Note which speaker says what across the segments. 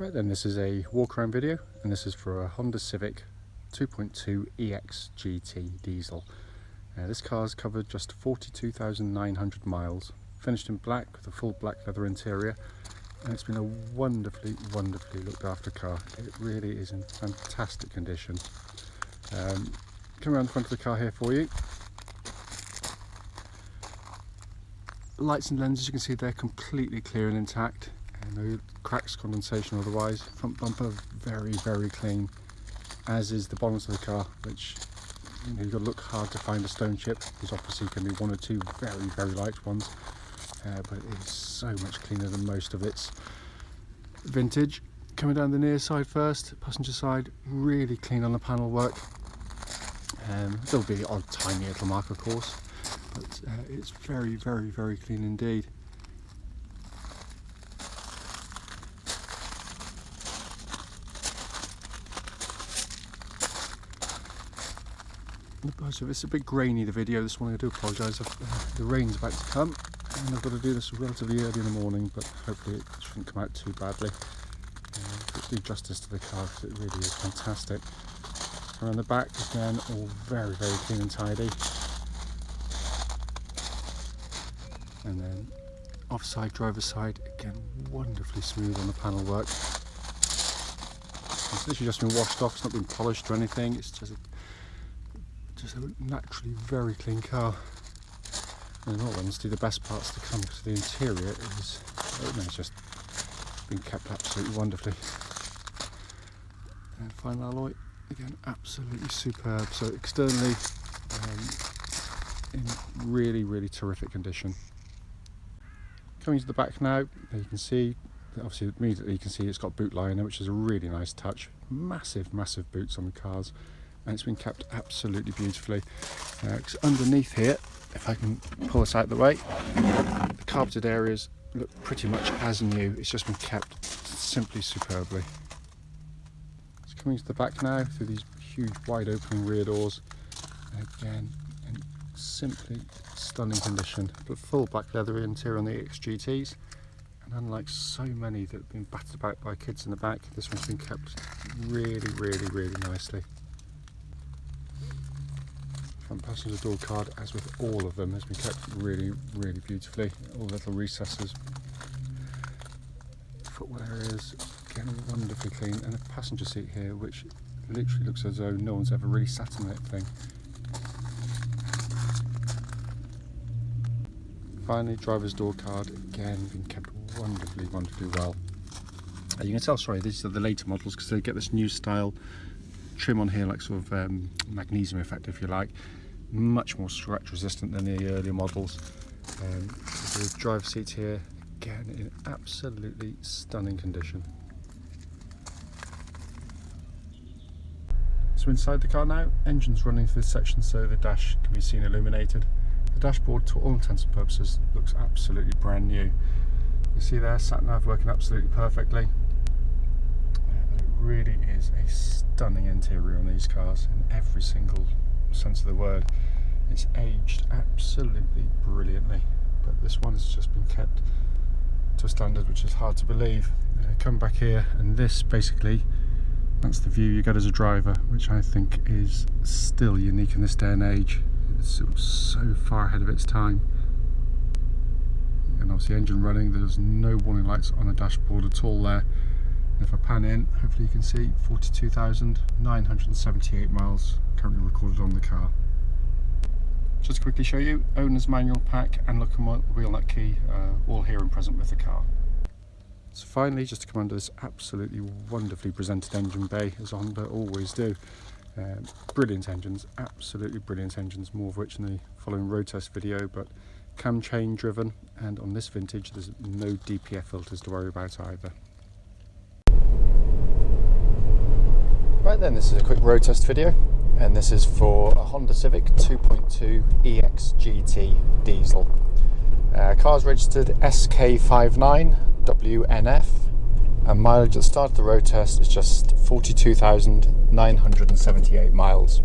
Speaker 1: Right then, this is a walk around video, and this is for a Honda Civic 2.2 EX GT diesel. This car's covered just 42,900 miles, finished in black with a full black leather interior, and it's been a wonderfully looked after car. It really is in fantastic condition. Come around the front of the car here for you. Lights and lenses, you can see they're completely clear and intact. No cracks, condensation otherwise. Front bumper very clean, as is the bonnet of the car, which you've got to look hard to find a stone chip. There's obviously can be one or two very light ones, but it is so much cleaner than most of its vintage. Coming down the near side first, passenger side, really clean on the panel work. There'll be the odd tiny little mark of course, but it's very clean indeed. So it's a bit grainy, the video this morning. I do apologise. The rain's about to come and I've got to do this relatively early in the morning, but hopefully it shouldn't come out too badly. Let's do justice to the car because it really is fantastic. Around the back again, all very clean and tidy. And then offside, driver's side, again wonderfully smooth on the panel work. It's literally just been washed off, it's not been polished or anything, it's just a naturally very clean car. And in all honesty, the best part's to come because the interior is, it's just been kept absolutely wonderfully. And final alloy, again absolutely superb. So externally in really terrific condition. Coming to the back now, you can see, obviously immediately you can see it's got boot liner, which is a really nice touch. Massive boots on the cars. And it's been kept absolutely beautifully. Because underneath here, if I can pull this out of the way, the carpeted areas look pretty much as new. It's just been kept simply superbly. It's coming to the back now through these huge wide opening rear doors. And again, in simply stunning condition. But full black leather interior on the EX GTs. And unlike so many that have been battered about by kids in the back, this one's been kept really nicely. Front passenger door card, as with all of them, has been kept really beautifully. All the little recesses, footwell areas, again wonderfully clean, and a passenger seat here which literally looks as though no one's ever really sat in that thing. Finally, driver's door card, again been kept wonderfully well. You can tell, sorry, these are the later models because they get this new style trim on here, like sort of magnesium effect if you like, much more scratch resistant than the earlier models. The driver's seat here, again in absolutely stunning condition. So inside the car now, engine's running through this section so the dash can be seen illuminated. The dashboard, to all intents and purposes, looks absolutely brand new. You see there, sat nav working absolutely perfectly. Really is a stunning interior on these cars in every single sense of the word. It's aged absolutely brilliantly, but this one has just been kept to a standard which is hard to believe. Come back here, and this basically, that's the view you get as a driver, which I think is still unique in this day and age. It's so far ahead of its time. And obviously engine running, there's no warning lights on the dashboard at all there. If I pan in, hopefully you can see 42,978 miles currently recorded on the car. Just to quickly show you, owner's manual pack and look and wheel nut key, all here and present with the car. So finally, just to come under this absolutely wonderfully presented engine bay, as Honda always do. Brilliant engines, absolutely brilliant engines, more of which in the following road test video, but cam chain driven, and on this vintage there's no DPF filters to worry about either. Right then, this is a quick road test video, and this is for a Honda Civic 2.2 EX GT diesel. Car's registered SK59WNF, and mileage at the start of the road test is just 42,978 miles.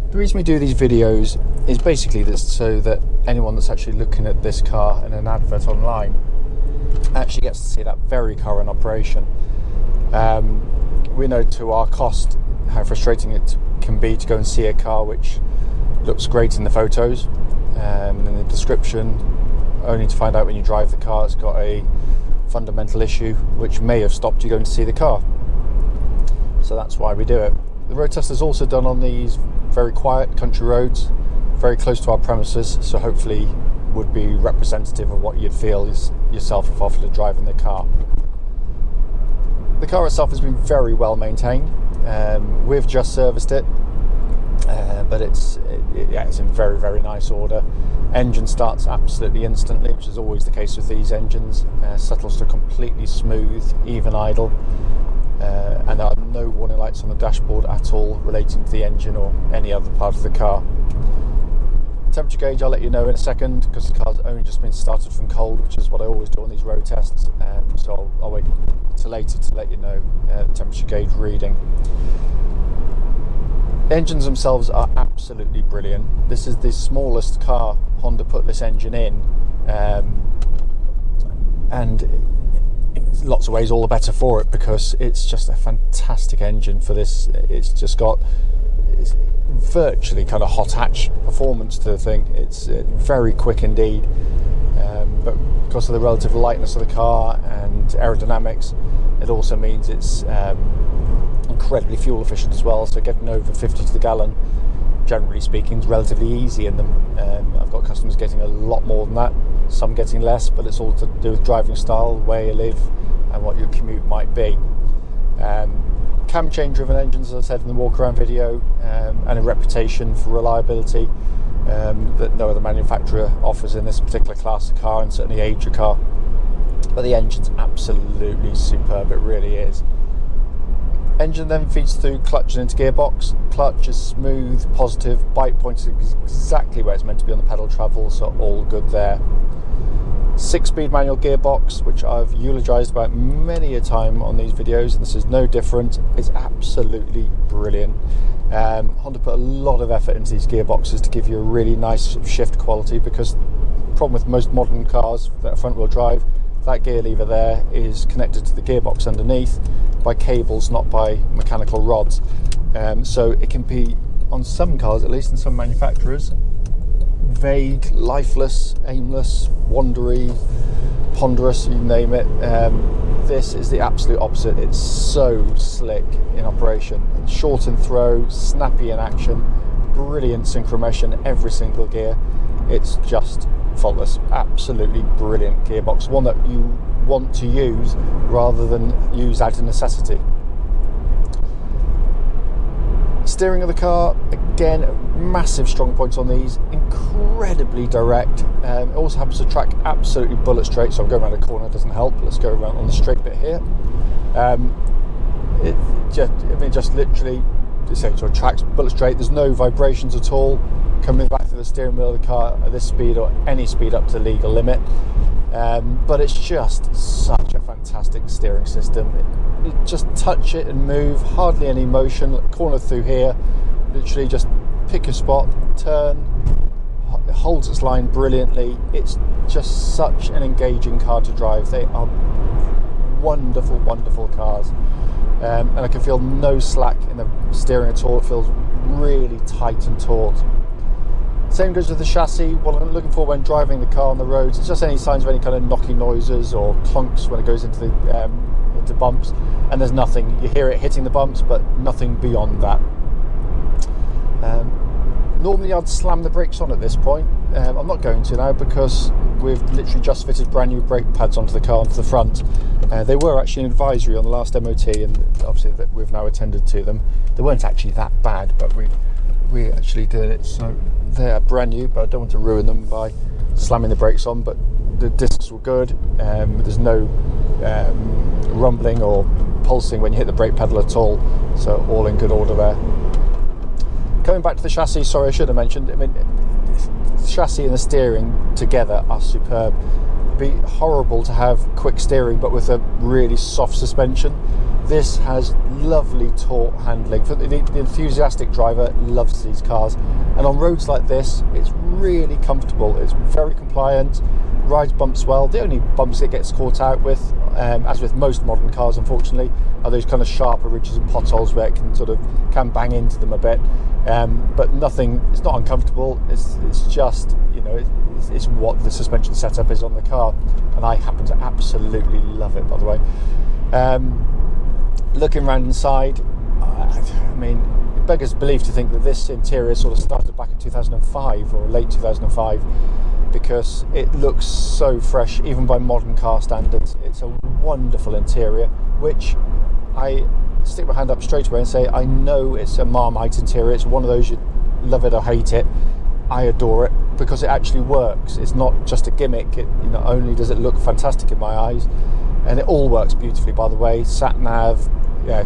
Speaker 1: The reason we do these videos is basically this, so that anyone that's actually looking at this car in an advert online actually gets to see that very car in operation. We know to our cost how frustrating it can be to go and see a car which looks great in the photos and in the description, only to find out when you drive the car it's got a fundamental issue which may have stopped you going to see the car. So that's why we do it. The road test is also done on these very quiet country roads, very close to our premises, so hopefully would be representative of what you'd feel yourself if offered a drive in the car. The car itself has been very well maintained. We've just serviced it, but it's in very, very nice order. Engine starts absolutely instantly, which is always the case with these engines. Settles to completely smooth, even idle, and there are no warning lights on the dashboard at all relating to the engine or any other part of the car. Temperature gauge I'll let you know in a second, because the car's only just been started from cold, which is what I always do on these road tests, so I'll wait till later to let you know the temperature gauge reading. The engines themselves are absolutely brilliant. This is the smallest car Honda put this engine in, and in lots of ways all the better for it, because it's just a fantastic engine for this. It's virtually kind of hot hatch performance to the thing. It's very quick indeed, but because of the relative lightness of the car and aerodynamics, it also means it's incredibly fuel efficient as well. So getting over 50 to the gallon, generally speaking, is relatively easy in them. I've got customers getting a lot more than that, some getting less, but it's all to do with driving style, where you live and what your commute might be. Cam chain driven engines, as I said in the walk around video, and a reputation for reliability that no other manufacturer offers in this particular class of car, and certainly age of car. But the engine's absolutely superb, it really is. Engine then feeds through clutch and into gearbox. Clutch is smooth, positive, bike point is exactly where it's meant to be on the pedal travel, so all good there. 6-speed manual gearbox, which I've eulogised about many a time on these videos, and this is no different. It's absolutely brilliant. Honda put a lot of effort into these gearboxes to give you a really nice shift quality, because the problem with most modern cars that are front wheel drive, that gear lever there is connected to the gearbox underneath by cables, not by mechanical rods. So it can be, on some cars at least, and some manufacturers, vague, lifeless, aimless, wandery, ponderous, you name it. This is the absolute opposite. It's so slick in operation, short in throw, snappy in action, brilliant synchromesh every single gear. It's just faultless, absolutely brilliant gearbox, one that you want to use rather than use out of necessity. Steering of the car, again, massive strong points on these, incredibly direct. It also happens to track absolutely bullet straight, so I'm going around a corner, doesn't help. Let's go around on the straight bit here. It just literally, so it tracks bullet straight. There's no vibrations at all coming back to the steering wheel of the car at this speed or any speed up to the legal limit. But it's just such a fantastic steering system. You just touch it and move, hardly any motion. Corner through here, literally just pick a spot, turn, it holds its line brilliantly. It's just such an engaging car to drive. They are wonderful, wonderful cars. And I can feel no slack in the steering at all. It feels really tight and taut. Same goes with the chassis. What I'm looking for when driving the car on the roads, it's just any signs of any kind of knocking noises or clunks when it goes into the into bumps, and there's nothing. You hear it hitting the bumps, but nothing beyond that. Normally I'd slam the brakes on at this point. I'm not going to now, because we've literally just fitted brand new brake pads onto the car, onto the front. They were actually an advisory on the last MOT, and obviously that we've now attended to them. They weren't actually that bad, but we actually did it, so they're brand new, but I don't want to ruin them by slamming the brakes on. But the discs were good. There's no rumbling or pulsing when you hit the brake pedal at all, so all in good order there. Coming back to the chassis, sorry, I should have mentioned, I mean, the chassis and the steering together are superb. It'd be horrible to have quick steering but with a really soft suspension. This has lovely taut handling. For the enthusiastic driver loves these cars, and on roads like this it's really comfortable. It's very compliant,
Speaker 2: rides bumps well. The only bumps it gets caught out with, as with most modern cars unfortunately, are those kind of sharper ridges and potholes where it can bang into them a bit, but nothing, it's not uncomfortable. It's just, you know, it's what the suspension setup is on the car, and I happen to absolutely love it, by the way. Looking around inside, I mean, it beggars belief to think that this interior sort of started back in 2005 or late 2005, because it looks so fresh even by modern car standards. It's a wonderful interior, which I stick my hand up straight away and say, I know it's a Marmite interior. It's one of those, you love it or hate it. I adore it because it actually works. It's not just a gimmick. Not only does it look fantastic in my eyes, and it all works beautifully, by the way. Sat nav,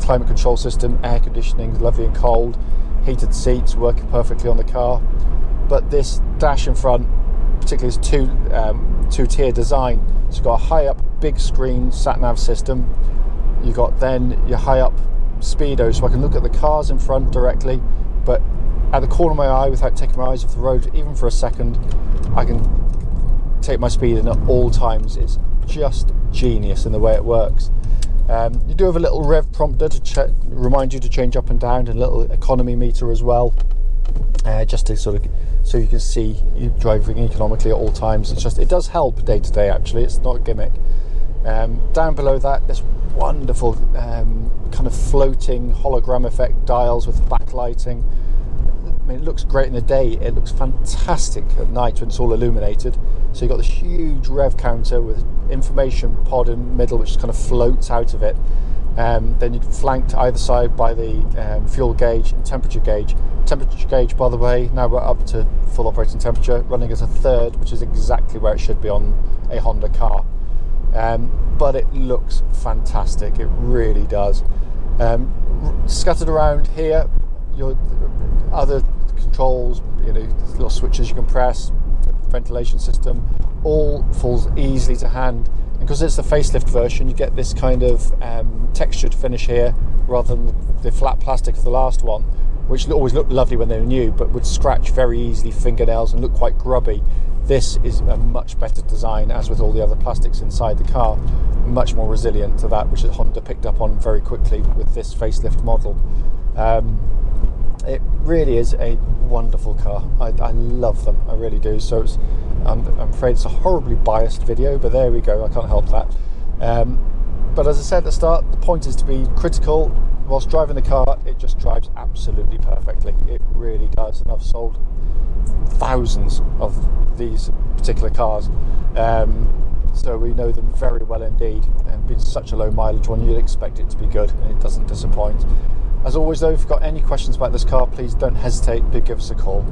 Speaker 2: climate control system, air conditioning, lovely and cold, heated seats working perfectly on the car. But this dash in front, particularly this two-tier design. So you've got a high up big screen sat nav system. You got then your high up speedo, so I can look at the cars in front directly, but at the corner of my eye, without taking my eyes off the road even for a second, I can take my speed in at all times. It's just genius in the way it works. You do have a little rev prompter to remind you to change up and down, and a little economy meter as well, just to so you can see you driving economically at all times. It does help day to day, actually. It's not a gimmick. Down below that, this wonderful kind of floating hologram effect dials with backlighting. I mean, it looks great in the day. It looks fantastic at night when it's all illuminated. So you've got this huge rev counter with information pod in the middle, which kind of floats out of it. Then you're flanked either side by the fuel gauge and temperature gauge. Temperature gauge, by the way, now we're up to full operating temperature, running as a third, which is exactly where it should be on a Honda car. But it looks fantastic. It really does. Scattered around here, your other controls, little switches you can press, ventilation system, all falls easily to hand. And because it's the facelift version, you get this kind of textured finish here rather than the flat plastic of the last one, which always looked lovely when they were new, but would scratch very easily fingernails and look quite grubby. This is a much better design, as with all the other plastics inside the car, much more resilient to that, which Honda picked up on very quickly with this facelift model. It really is a wonderful car. I love them, I really do. So I'm afraid it's a horribly biased video, but there we go, I can't help that. But as I said at the start, the point is to be critical. Whilst driving the car, it just drives absolutely perfectly. It really does, and I've sold thousands of these particular cars. So we know them very well indeed, and being such a low mileage one, you'd expect it to be good, and it doesn't disappoint. As always though, if you've got any questions about this car, please don't hesitate to give us a call.